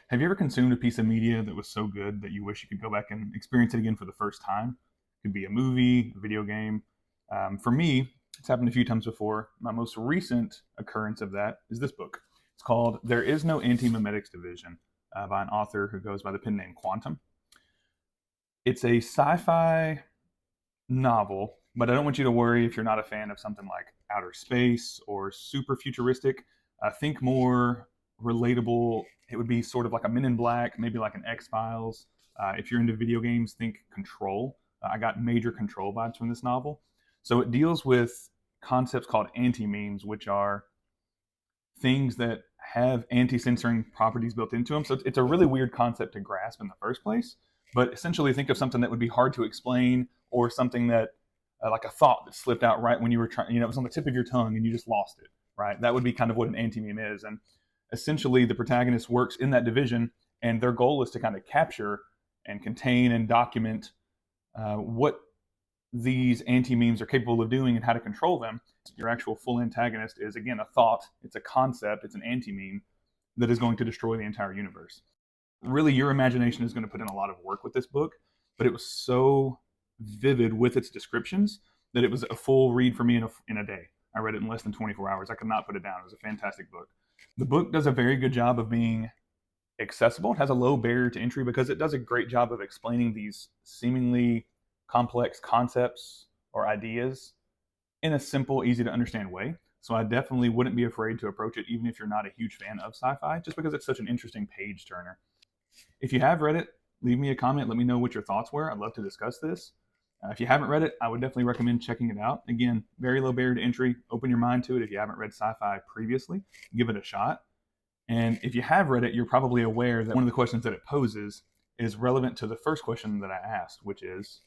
Have you ever consumed a piece of media that was so good that you wish you could go back and experience it again for the first time? It could be a movie, a video game. For me, it's happened a few times before. My most recent occurrence of that is this book. It's called There Is No Antimemetics Division by an author who goes by the pen name Quantum. It's a sci fi novel, but I don't want you to worry if you're not a fan of something like outer space or super futuristic. Think more relatable. It would be sort of like a Men in Black, maybe like an X Files. If you're into video games, think Control. I got major Control vibes from this novel. So it deals with concepts called anti memes, which are things that have anti-censoring properties built into them. So it's a really weird concept to grasp in the first place. But essentially, think of something that would be hard to explain, or something that, like a thought that slipped out right when you were trying, it was on the tip of your tongue and you just lost it, right? That would be kind of what an anti-meme is. And essentially, the protagonist works in that division, and their goal is to kind of capture and contain and document what these anti-memes are capable of doing and how to control them. Your actual full antagonist is, again, a thought, it's a concept, it's an anti-meme that is going to destroy the entire universe. Really, your imagination is going to put in a lot of work with this book, but it was so vivid with its descriptions that it was a full read for me in a day. I read it in less than 24 hours. I could not put it down. It was a fantastic book. The book does a very good job of being accessible. It has a low barrier to entry because it does a great job of explaining these seemingly complex concepts or ideas in a simple, easy to understand way. So I definitely wouldn't be afraid to approach it, even if you're not a huge fan of sci-fi, just because it's such an interesting page turner. If you have read it, leave me a comment. Let me know what your thoughts were. I'd love to discuss this. If you haven't read it, I would definitely recommend checking it out. Again, very low barrier to entry. Open your mind to it. If you haven't read sci-fi previously, give it a shot. And if you have read it, you're probably aware that one of the questions that it poses is relevant to the first question that I asked, which is,